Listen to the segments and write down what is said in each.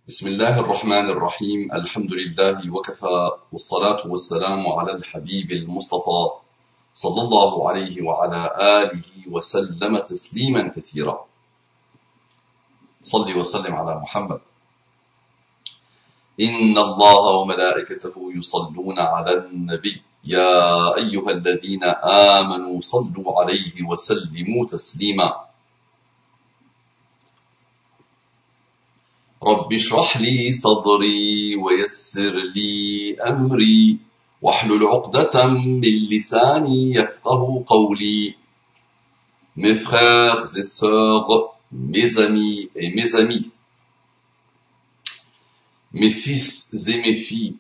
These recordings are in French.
بسم الله الرحمن الرحيم الحمد لله وكفى والصلاة والسلام على الحبيب المصطفى صلى الله عليه وعلى آله وسلم تسليما كثيرا. صل وسلم على محمد. إن الله وملائكته يصلون على النبي يا أيها الذين آمنوا صلوا عليه وسلموا تسليما. رب اشرح لي صدري ويسر لي أمري واحلل عقدة من لساني يفقه قولي. Mes frères et sœurs, mes amis et mes amis, mes fils et mes filles,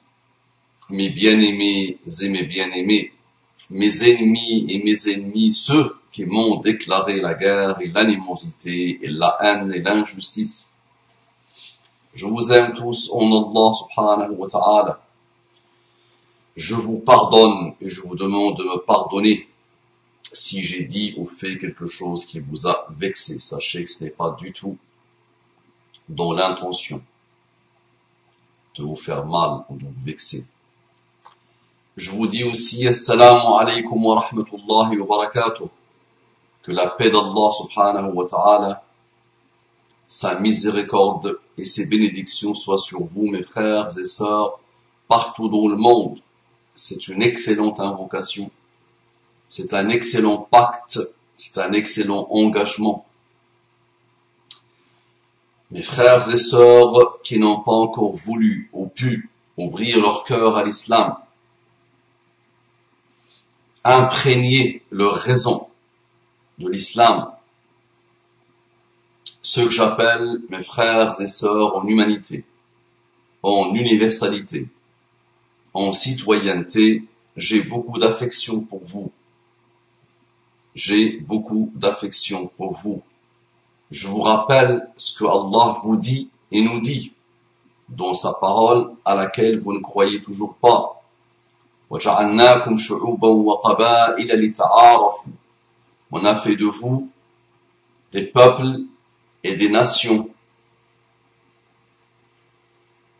mes bien-aimés et mes bien-aimés, mes ennemis et mes ennemis, ceux qui m'ont déclaré la guerre et l'animosité et la haine et l'injustice. Je vous aime tous en Allah subhanahu wa ta'ala. Je vous pardonne et je vous demande de me pardonner si j'ai dit ou fait quelque chose qui vous a vexé. Sachez que ce n'est pas du tout dans l'intention de vous faire mal ou de vous vexer. Je vous dis aussi assalamu alaykum wa rahmatullahi wa barakatuh. Que la paix d'Allah subhanahu wa ta'ala, sa miséricorde et ses bénédictions soient sur vous, mes frères et sœurs, partout dans le monde. C'est une excellente invocation, c'est un excellent pacte, c'est un excellent engagement. Mes frères et sœurs qui n'ont pas encore voulu ou pu ouvrir leur cœur à l'islam, imprégner leur raison de l'islam, ce que j'appelle mes frères et sœurs en humanité, en universalité, en citoyenneté, j'ai beaucoup d'affection pour vous. J'ai beaucoup d'affection pour vous. Je vous rappelle ce que Allah vous dit et nous dit dans sa parole à laquelle vous ne croyez toujours pas. وَجَعَلْنَاكُمْ شُعُوبًا وَقَبَائِلَ لِتَعَارَفُوا. On a fait de vous des peuples et des nations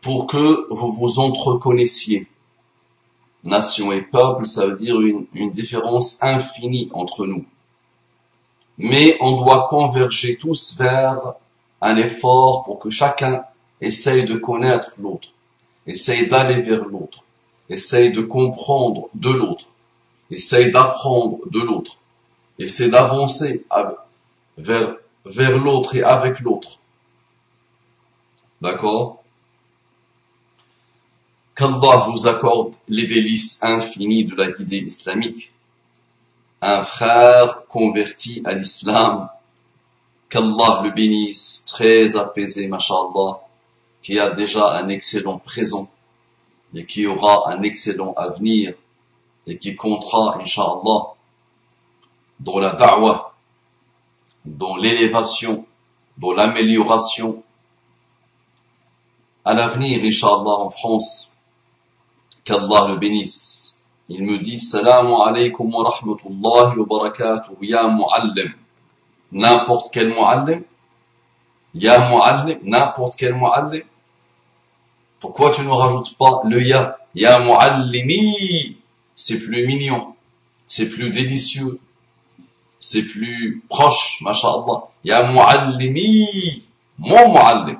pour que vous vous entreconnaissiez. Nation et peuple, ça veut dire une différence infinie entre nous. Mais on doit converger tous vers un effort pour que chacun essaye de connaître l'autre, essaye d'aller vers l'autre, essaye de comprendre de l'autre, essaye d'apprendre de l'autre, essaye d'avancer vers l'autre et avec l'autre. D'accord? Qu'Allah vous accorde les délices infinies de la guidée islamique. Un frère converti à l'islam, qu'Allah le bénisse, très apaisé, masha'Allah, qui a déjà un excellent présent et qui aura un excellent avenir et qui comptera, incha'Allah, dans la da'wah, dans l'élévation, dans l'amélioration, à l'avenir, incha'Allah, en France. Qu'Allah le bénisse. Il me dit Salamu alaykum wa rahmatullahi wa barakatuh ya muallim. N'importe quel muallim. Ya muallim, n'importe quel muallim. Pourquoi tu ne rajoutes pas le ya? Ya muallimi. C'est plus mignon, c'est plus délicieux, c'est plus proche, masha'Allah. Ya muallimi, mon muallim.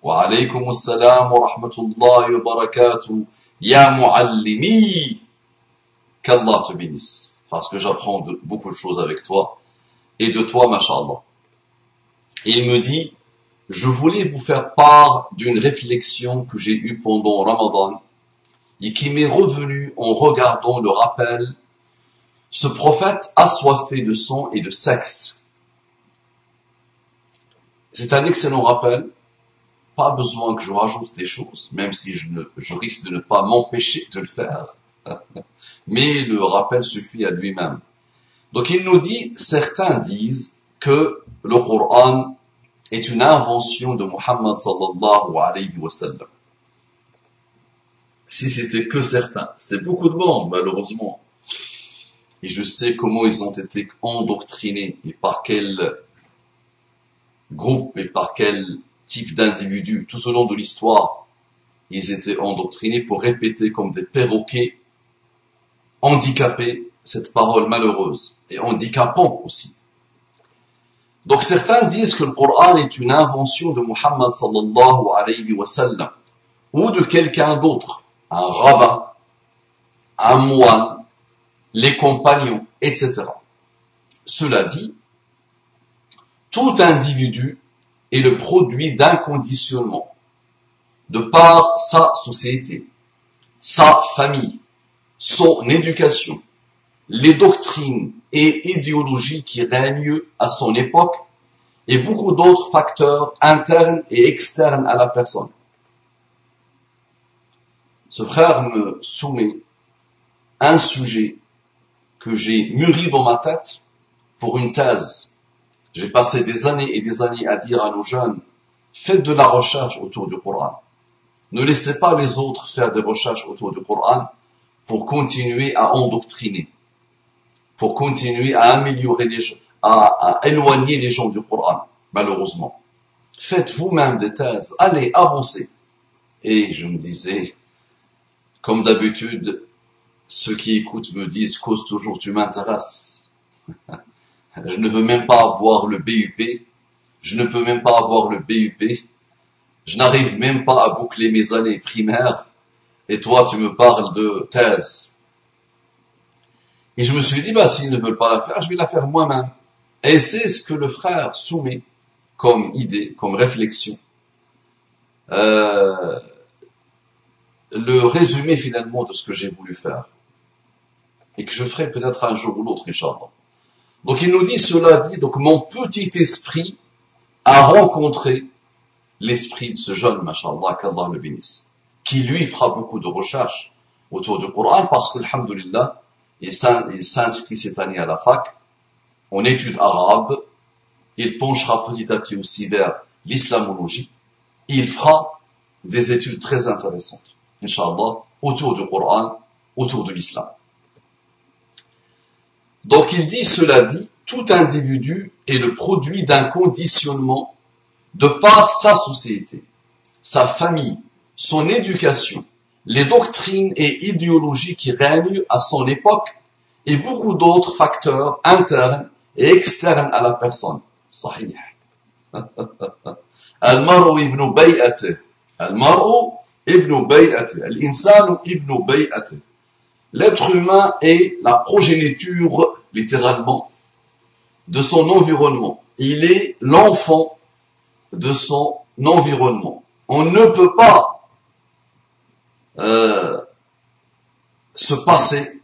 Wa alaykum assalam wa rahmatullahi wa barakatuh. Ya muallimi. Qu'Allah te bénisse. Parce que j'apprends beaucoup de choses avec toi. Et de toi, masha'Allah. Il me dit, je voulais vous faire part d'une réflexion que j'ai eue pendant Ramadan et qui m'est revenue en regardant le rappel. Ce prophète assoiffé de sang et de sexe. C'est un excellent rappel. Pas besoin que je rajoute des choses, même si je risque de ne pas m'empêcher de le faire. Mais le rappel suffit à lui-même. Donc il nous dit, certains disent que le Coran est une invention de Muhammad sallallahu alayhi wa sallam. Si c'était que certains, c'est beaucoup de monde malheureusement. Et je sais comment ils ont été endoctrinés et par quel groupe et par quelle types d'individus tout au long de l'histoire, ils étaient endoctrinés pour répéter comme des perroquets, handicapés, cette parole malheureuse, et handicapant aussi. Donc certains disent que le Coran est une invention de Muhammad sallallahu alayhi wa sallam, ou de quelqu'un d'autre, un rabbin, un moine, les compagnons, etc. Cela dit, tout individu est le produit d'un conditionnement, de par sa société, sa famille, son éducation, les doctrines et idéologies qui règnent à son époque et beaucoup d'autres facteurs internes et externes à la personne. Ce frère me soumet un sujet que j'ai mûri dans ma tête pour une thèse. J'ai passé des années et des années à dire à nos jeunes, faites de la recherche autour du Coran. Ne laissez pas les autres faire des recherches autour du Coran pour continuer à endoctriner, pour continuer à améliorer les gens, à éloigner les gens du Coran, malheureusement. Faites vous-même des thèses, allez, avancez. Et je me disais, comme d'habitude, ceux qui écoutent me disent, cause toujours, tu m'intéresses. Je ne veux même pas avoir le BUP, je ne peux même pas avoir le BUP, je n'arrive même pas à boucler mes années primaires, et toi tu me parles de thèse. Et je me suis dit, s'ils ne veulent pas la faire, je vais la faire moi-même. Et c'est ce que le frère soumet comme idée, comme réflexion. Le résumé finalement de ce que j'ai voulu faire. Et que je ferai peut-être un jour ou l'autre, Inch'Allah. Donc il nous dit, cela dit, donc mon petit esprit a rencontré l'esprit de ce jeune, machallah, qu'Allah le bénisse, qui lui fera beaucoup de recherches autour du Coran, parce que, alhamdulillah, il s'inscrit cette année à la fac, en études arabes, il penchera petit à petit aussi vers l'islamologie, il fera des études très intéressantes, Inch'Allah, autour du Coran, autour de l'islam. Donc il dit, cela dit, tout individu est le produit d'un conditionnement de par sa société, sa famille, son éducation, les doctrines et idéologies qui règnent à son époque et beaucoup d'autres facteurs internes et externes à la personne. Sahih. Al-mar'u ibn bay'atih. Al-mar'u ibn bay'atih. Al-insanu ibn bay'atih. L'être humain est la progéniture, littéralement, de son environnement. Il est l'enfant de son environnement. On ne peut pas se passer,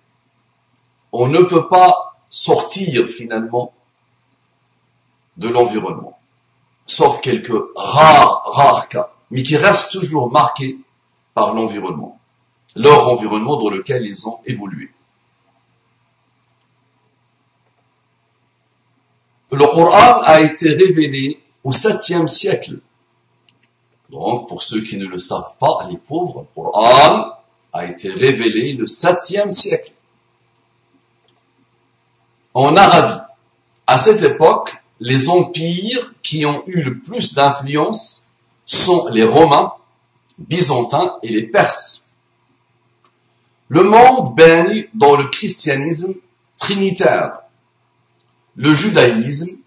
on ne peut pas sortir finalement de l'environnement, sauf quelques rares cas, mais qui restent toujours marqués par l'environnement, leur environnement dans lequel ils ont évolué. Le Coran a été révélé au 7e siècle. Donc, pour ceux qui ne le savent pas, les pauvres, le Coran a été révélé le 7e siècle. En Arabie. À cette époque, les empires qui ont eu le plus d'influence sont les Romains, Byzantins et les Perses. Le monde baigne dans le christianisme trinitaire, le judaïsme,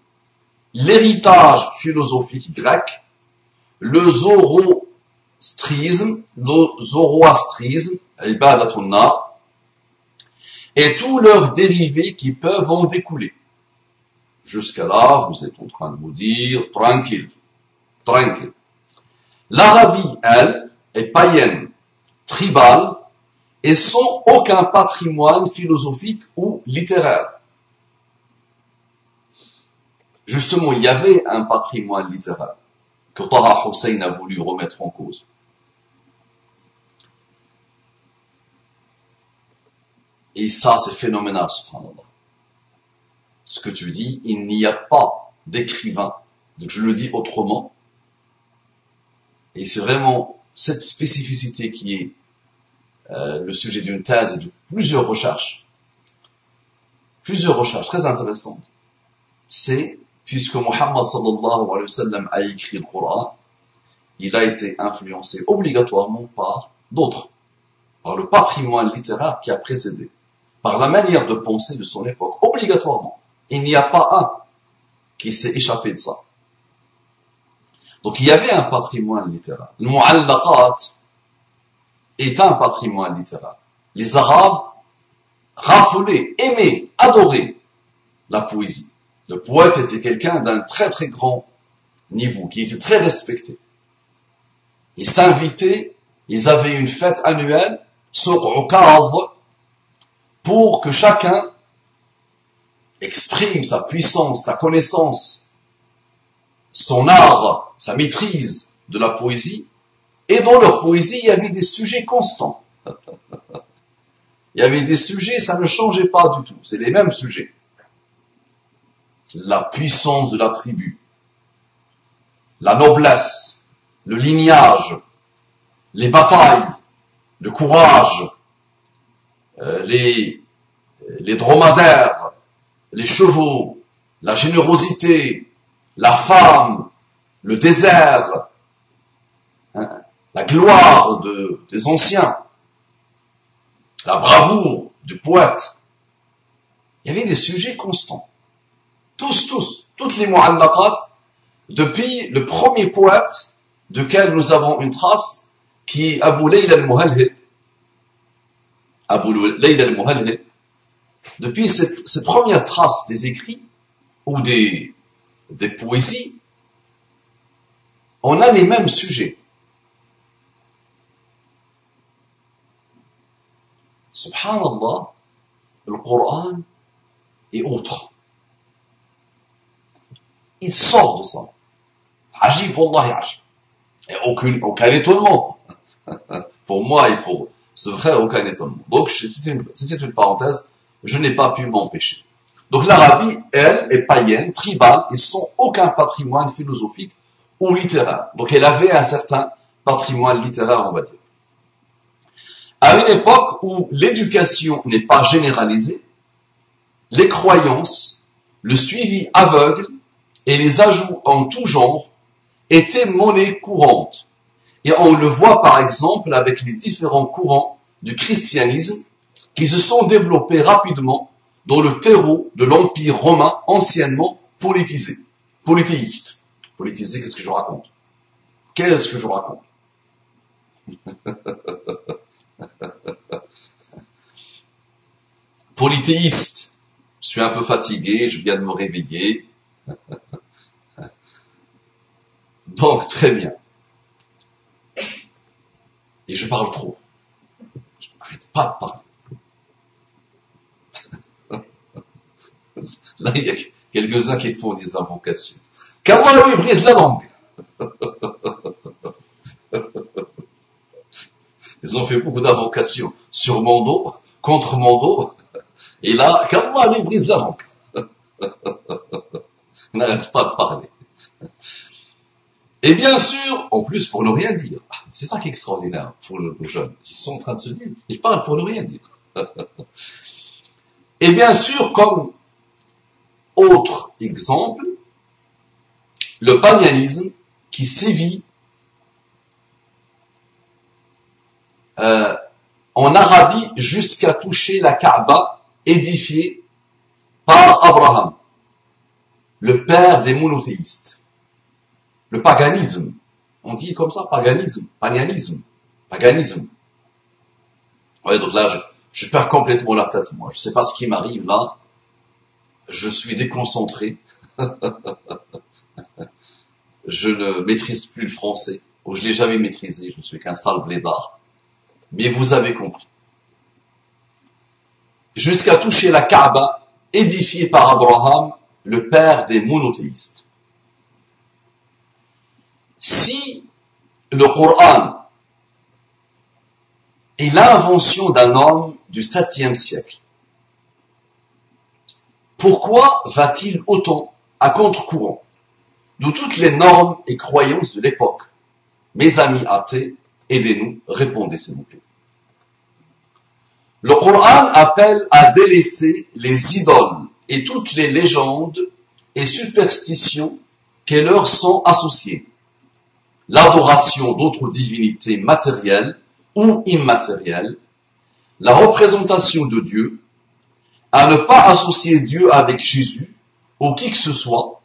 l'héritage philosophique grec, le zoroastrisme, ibadatullah, et tous leurs dérivés qui peuvent en découler. Jusqu'à là, vous êtes en train de vous dire, tranquille. L'Arabie, elle, est païenne, tribale, et sans aucun patrimoine philosophique ou littéraire. Justement, il y avait un patrimoine littéraire que Taha Hussein a voulu remettre en cause. Et ça, c'est phénoménal, subhanallah. Ce que tu dis, il n'y a pas d'écrivain. Donc je le dis autrement. Et c'est vraiment cette spécificité qui est le sujet d'une thèse et de plusieurs recherches très intéressantes. C'est, puisque Muhammad sallallahu alayhi wa sallam a écrit le Coran, il a été influencé obligatoirement par d'autres, par le patrimoine littéraire qui a précédé, par la manière de penser de son époque, obligatoirement. Il n'y a pas un qui s'est échappé de ça. Donc il y avait un patrimoine littéraire. Le mu'allaqat est un patrimoine littéraire. Les Arabes raffolaient, aimaient, adoraient la poésie. Le poète était quelqu'un d'un très très grand niveau, qui était très respecté. Ils s'invitaient, ils avaient une fête annuelle, sur Ukad, pour que chacun exprime sa puissance, sa connaissance, son art, sa maîtrise de la poésie. Et dans leur poésie, il y avait des sujets constants. Il y avait des sujets, ça ne changeait pas du tout. C'est les mêmes sujets. La puissance de la tribu, la noblesse, le lignage, les batailles, le courage, les dromadaires, les chevaux, la générosité, la femme, le désert, hein, la gloire des anciens, la bravoure du poète. Il y avait des sujets constants. Toutes les mu'allaqat, depuis le premier poète, duquel nous avons une trace, qui est Abu Layla al-Muhalhil. Abu Layla al-Muhalhil. Depuis cette première trace des écrits, ou des poésies, on a les mêmes sujets. Subhanallah, le Coran est autre. Il sort de ça. Ajib, wallahi ajib. Et aucun étonnement. Pour moi et pour ce frère, aucun étonnement. Donc, c'était une parenthèse, je n'ai pas pu m'empêcher. Donc, l'Arabie, elle, est païenne, tribale, et sans aucun patrimoine philosophique ou littéraire. Donc, elle avait un certain patrimoine littéraire, on va dire. À une époque où l'éducation n'est pas généralisée, les croyances, le suivi aveugle et les ajouts en tout genre étaient monnaie courante. Et on le voit par exemple avec les différents courants du christianisme qui se sont développés rapidement dans le terreau de l'Empire romain anciennement politisé, polythéiste. Politisé, qu'est-ce que je raconte? Qu'est-ce que je raconte? Polythéiste. Je suis un peu fatigué, je viens de me réveiller. Donc, très bien. Et je parle trop. Je n'arrête pas de parler. Là, il y a quelques-uns qui font des invocations. Qu'Allah lui brise la langue. Ils ont fait beaucoup d'invocations sur mon dos, contre mon dos. Et là, qu'Allah lui brise la langue. Il n'arrête pas de parler. Et bien sûr, en plus pour ne rien dire. C'est ça qui est extraordinaire pour nos jeunes. Ils sont en train de se dire, ils parlent pour ne rien dire. Et bien sûr, comme autre exemple, le paganisme qui sévit en Arabie jusqu'à toucher la Kaaba édifiée par Abraham, le père des monothéistes. Le paganisme, on dit comme ça, paganisme. Ouais, donc là, je perds complètement la tête, moi. Je sais pas ce qui m'arrive là. Je suis déconcentré. Je ne maîtrise plus le français, ou je l'ai jamais maîtrisé, je ne suis qu'un sale blédard. Mais vous avez compris. Jusqu'à toucher la Kaaba, édifiée par Abraham, le père des monothéistes. Si le Coran est l'invention d'un homme du 7e siècle, pourquoi va-t-il autant à contre-courant de toutes les normes et croyances de l'époque? Mes amis athées, aidez-nous, répondez s'il vous plaît. Le Coran appelle à délaisser les idoles et toutes les légendes et superstitions qui leur sont associées. l'adoration d'autres divinités matérielles ou immatérielles, la représentation de Dieu, à ne pas associer Dieu avec Jésus ou qui que ce soit,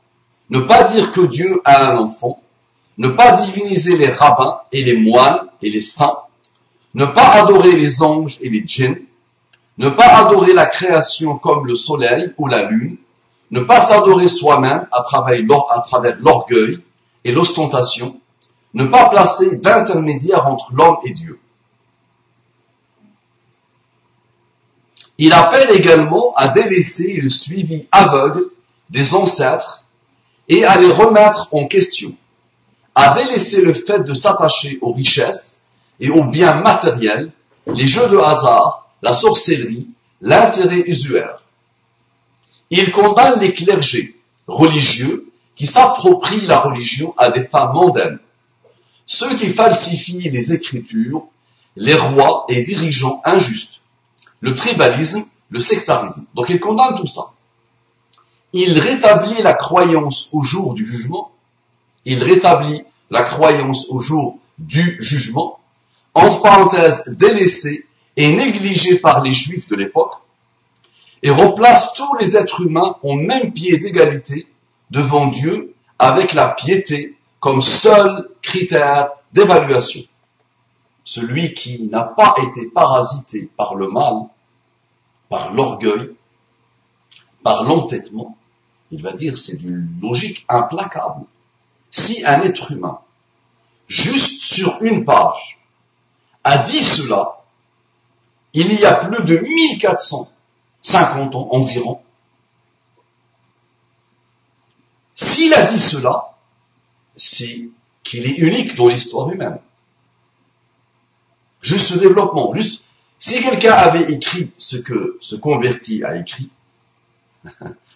ne pas dire que Dieu a un enfant, ne pas diviniser les rabbins et les moines et les saints, ne pas adorer les anges et les djinns, ne pas adorer la création comme le soleil ou la lune, ne pas s'adorer soi-même à travers l'orgueil et l'ostentation, ne pas placer d'intermédiaire entre l'homme et Dieu. Il appelle également à délaisser le suivi aveugle des ancêtres et à les remettre en question, à délaisser le fait de s'attacher aux richesses et aux biens matériels, les jeux de hasard, la sorcellerie, l'intérêt usuaire. Il condamne les clergés religieux qui s'approprient la religion à des fins mondaines, ceux qui falsifient les écritures, les rois et dirigeants injustes, le tribalisme, le sectarisme. Donc il condamne tout ça. Il rétablit la croyance au jour du jugement. Il rétablit la croyance au jour du jugement, entre parenthèses délaissée et négligée par les juifs de l'époque, et replace tous les êtres humains au même pied d'égalité devant Dieu avec la piété comme seul critère d'évaluation. Celui qui n'a pas été parasité par le mal, par l'orgueil, par l'entêtement, il va dire c'est d'une logique implacable. Si un être humain, juste sur une page, a dit cela, il y a plus de 1450 ans environ, s'il a dit cela, c'est qu'il est unique dans l'histoire humaine. Juste ce développement, juste si quelqu'un avait écrit ce que ce converti a écrit,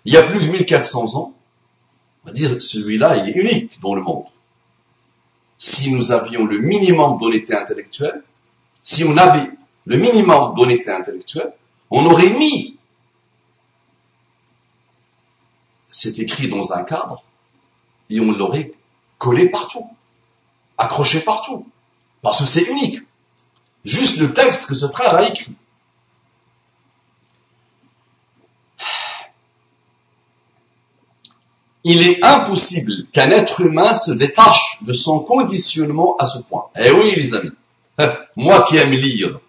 il y a plus de 1400 ans, on va dire celui-là, il est unique dans le monde. Si nous avions le minimum d'honnêteté intellectuelle, si on avait le minimum d'honnêteté intellectuelle, on aurait mis cet écrit dans un cadre et on l'aurait collé partout, accroché partout, parce que c'est unique. Juste le texte que ce frère a écrit. Il est impossible qu'un être humain se détache de son conditionnement à ce point. Eh oui, les amis, moi qui aime lire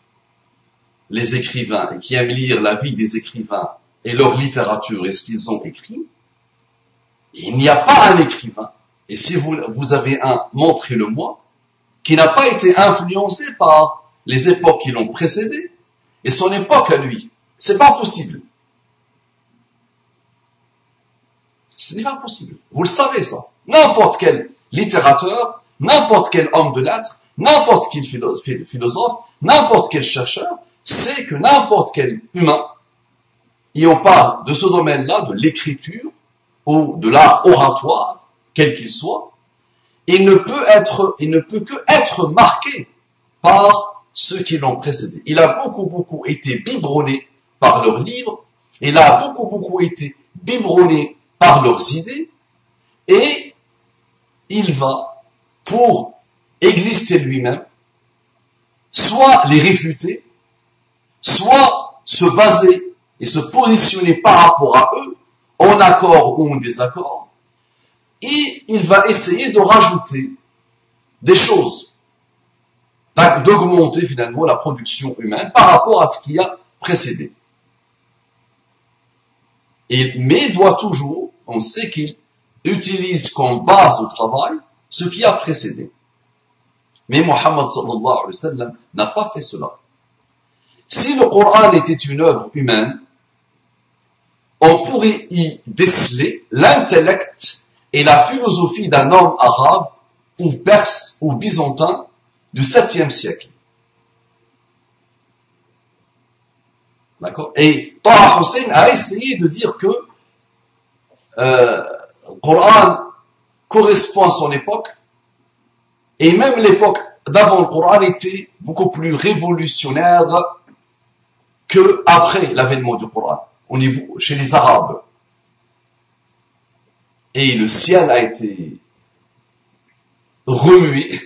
les écrivains et qui aime lire la vie des écrivains et leur littérature et ce qu'ils ont écrit, il n'y a pas un écrivain, et si vous avez un, montrez-le-moi, qui n'a pas été influencé par les époques qui l'ont précédé et son époque à lui. C'est pas possible. Ce n'est pas possible. Vous le savez, ça. N'importe quel littérateur, n'importe quel homme de lettres, n'importe quel philosophe, n'importe quel chercheur, sait que n'importe quel humain, et on parle de ce domaine-là, de l'écriture, ou de l'art oratoire, quel qu'il soit, il ne peut que être marqué par ceux qui l'ont précédé. Il a beaucoup été biberonné par leurs livres, il a beaucoup été biberonné par leurs idées, et il va, pour exister lui-même, soit les réfuter, soit se baser et se positionner par rapport à eux, en accord ou en désaccord, et il va essayer de rajouter des choses, d'augmenter finalement la production humaine par rapport à ce qui a précédé. Mais il doit toujours, on sait qu'il utilise comme base de travail ce qui a précédé. Mais Muhammad sallallahu alayhi wa sallam n'a pas fait cela. Si le Coran était une œuvre humaine, on pourrait y déceler l'intellect et la philosophie d'un homme arabe ou perse ou byzantin du 7e siècle. D'accord? Et Taha Hussein a essayé de dire que le Coran correspond à son époque, et même l'époque d'avant le Coran était beaucoup plus révolutionnaire que après l'avènement du Coran, au niveau, chez les Arabes. Et le ciel a été remué,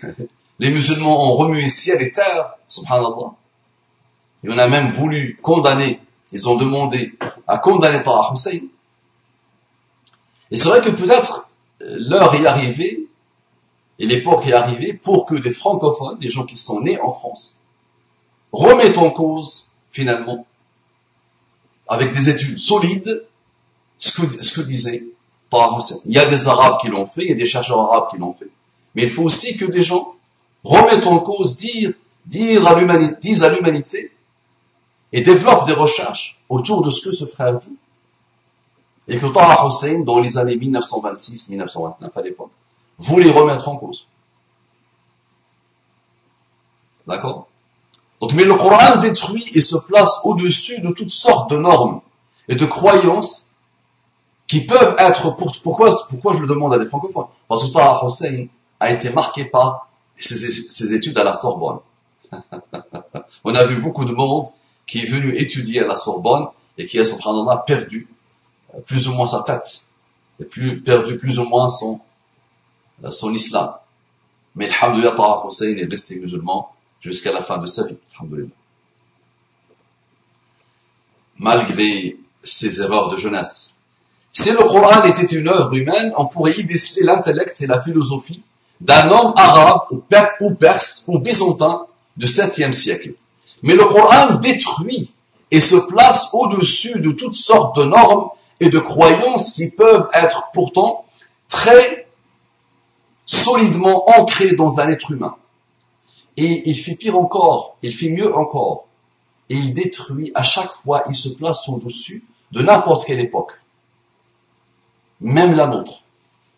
les musulmans ont remué ciel et terre, subhanallah. Et on a même voulu condamner, ils ont demandé à condamner Taha Hussein. Et c'est vrai que peut-être l'heure est arrivée, et l'époque est arrivée pour que des francophones, des gens qui sont nés en France, remettent en cause, finalement, avec des études solides, ce que disait Taha Hussein. Il y a des Arabes qui l'ont fait, il y a des chercheurs arabes qui l'ont fait. Mais il faut aussi que des gens remettent en cause, disent à l'humanité, et développent des recherches autour de ce que ce frère dit. Et que Taha Hussein, dans les années 1926-1929 à l'époque, voulait remettre en cause. D'accord? Donc, mais le Coran détruit et se place au-dessus de toutes sortes de normes et de croyances qui peuvent être... Pourquoi je le demande à des francophones? Parce que Taha Hussein a été marqué par ses études à la Sorbonne. On a vu beaucoup de monde qui est venu étudier à la Sorbonne et qui a, subhanallah, perdu plus ou moins sa tête, et perdu plus ou moins son islam. Mais alhamdoulilah, Taha Hussein est resté musulman jusqu'à la fin de sa vie, alhamdoulilah. Malgré ses erreurs de jeunesse. Si le Coran était une œuvre humaine, on pourrait y déceler l'intellect et la philosophie d'un homme arabe ou perse ou byzantin du 7e siècle. Mais le Coran détruit et se place au-dessus de toutes sortes de normes et de croyances qui peuvent être pourtant très solidement ancrées dans un être humain. Et il fait pire encore, il fait mieux encore. Et il détruit à chaque fois, il se place au-dessus de n'importe quelle époque. Même la nôtre.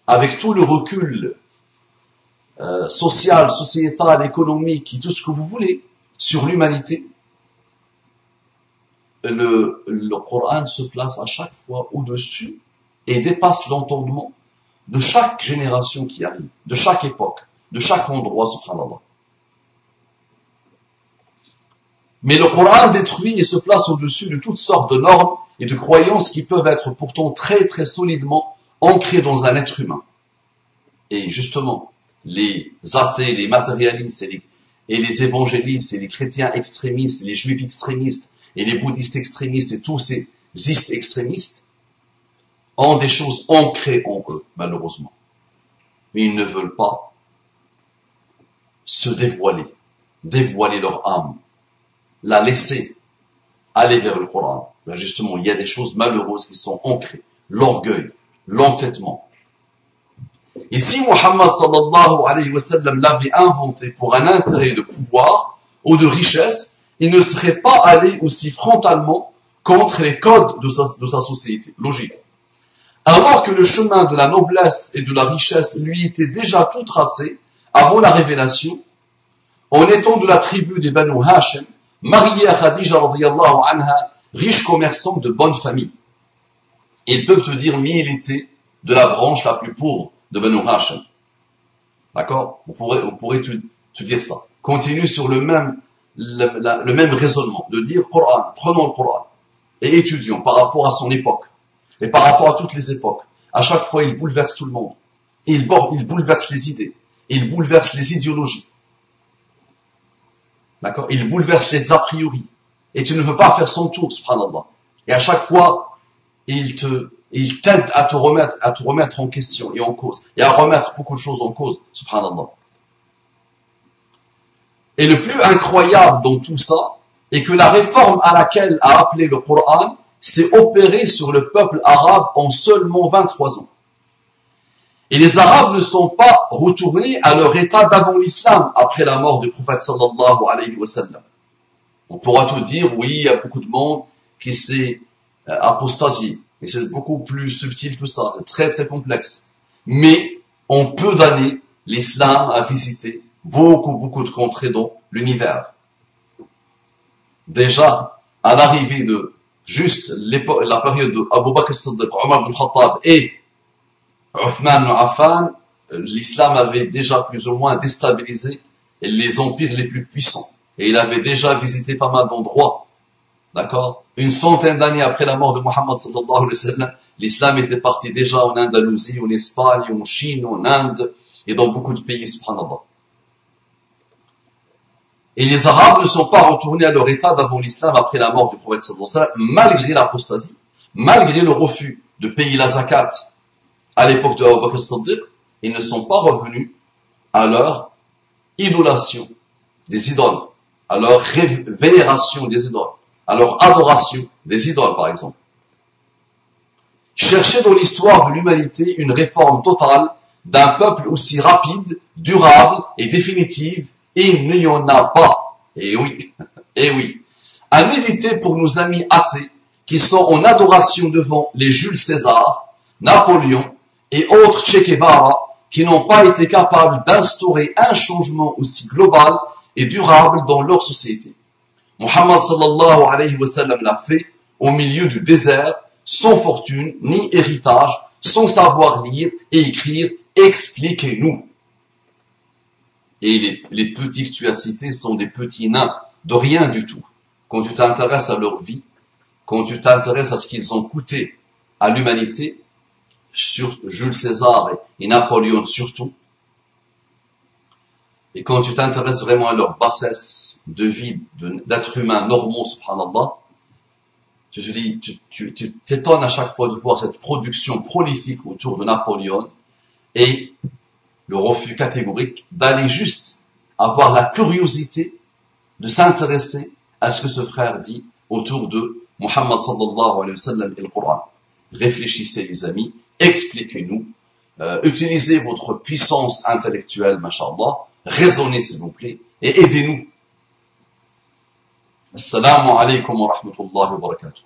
Avec tout le recul social, sociétal, économique et tout ce que vous voulez sur l'humanité, le Coran se place à chaque fois au-dessus et dépasse l'entendement de chaque génération qui arrive, de chaque époque, de chaque endroit, subhanallah. Mais le Coran détruit et se place au-dessus de toutes sortes de normes et de croyances qui peuvent être pourtant très très solidement ancrées dans un être humain. Et justement, les athées, les matérialistes et les évangélistes et les chrétiens extrémistes, et les juifs extrémistes et les bouddhistes extrémistes et tous ces istes extrémistes ont des choses ancrées en eux, malheureusement. Mais ils ne veulent pas se dévoiler leur âme, la laisser aller vers le Coran. Là, justement, il y a des choses malheureuses qui sont ancrées. L'orgueil, l'entêtement. Et si Muhammad sallallahu alayhi wa sallam l'avait inventé pour un intérêt de pouvoir ou de richesse, il ne serait pas allé aussi frontalement contre les codes de sa société. Logique. Alors que le chemin de la noblesse et de la richesse lui était déjà tout tracé avant la révélation, en étant de la tribu des Banu Hashim, marié à Khadija radiyallahu anha, riche commerçant de bonne famille. Ils peuvent te dire, mais il était de la branche la plus pauvre de Banu Hashim. D'accord? On pourrait te dire ça. Continue sur le même raisonnement, de dire Coran, prenons le Coran et étudions par rapport à son époque et par rapport à toutes les époques. À chaque fois, il bouleverse tout le monde. Il bouleverse les idées. Il bouleverse les idéologies. D'accord? Il bouleverse les a priori. Et tu ne veux pas faire son tour, subhanallah. Et à chaque fois, il t'aide à te remettre en question et en cause. Et à remettre beaucoup de choses en cause, subhanallah. Et le plus incroyable dans tout ça, est que la réforme à laquelle a appelé le Coran s'est opérée sur le peuple arabe en seulement 23 ans. Et les Arabes ne sont pas retournés à leur état d'avant l'islam, après la mort du prophète sallallahu alayhi wa sallam. On pourra tout dire, oui, il y a beaucoup de monde qui s'est apostasié. Mais c'est beaucoup plus subtil que ça, c'est très très complexe. Mais en peu d'années, l'islam a visité beaucoup de contrées dans l'univers. Déjà, à l'arrivée de juste la période de Abu Bakr as-Siddiq, Omar ibn Khattab et Uthman ibn Affan, l'islam avait déjà plus ou moins déstabilisé les empires les plus puissants. Et il avait déjà visité pas mal d'endroits. D'accord? Une centaine d'années après la mort de Muhammad sallallahu alayhi wa sallam, l'islam était parti déjà en Andalousie, en Espagne, en Chine, en Inde, et dans beaucoup de pays, subhanallah. Et les Arabes ne sont pas retournés à leur état d'avant l'islam après la mort du prophète sallallahu alayhi wa sallam, malgré l'apostasie, malgré le refus de payer la zakat à l'époque de Abu Bakr as-Siddiq, ils ne sont pas revenus à leur idolation des idoles, à leur vénération des idoles, à leur adoration des idoles, par exemple. Chercher dans l'histoire de l'humanité une réforme totale d'un peuple aussi rapide, durable et définitive, il n'y en a pas. Et oui, et oui. À méditer pour nos amis athées qui sont en adoration devant les Jules César, Napoléon et autres Che Guevara qui n'ont pas été capables d'instaurer un changement aussi global et durable dans leur société. Muhammad sallallahu alayhi wa sallam l'a fait au milieu du désert, sans fortune ni héritage, sans savoir lire et écrire. Expliquez-nous. Et les petits que tu as cités sont des petits nains de rien du tout. Quand tu t'intéresses à leur vie, quand tu t'intéresses à ce qu'ils ont coûté à l'humanité, sur Jules César et Napoléon surtout, et quand tu t'intéresses vraiment à leur bassesse de vie d'êtres humains normaux, subhanallah, tu t'étonnes à chaque fois de voir cette production prolifique autour de Napoléon et le refus catégorique d'aller juste avoir la curiosité de s'intéresser à ce que ce frère dit autour de Muhammad sallallahu alayhi wa sallam et le Coran. Réfléchissez les amis, expliquez-nous, utilisez votre puissance intellectuelle, mashallah, raisonnez s'il vous plaît, et aidez-nous. Assalamu alaikum wa rahmatullahi wa barakatuh.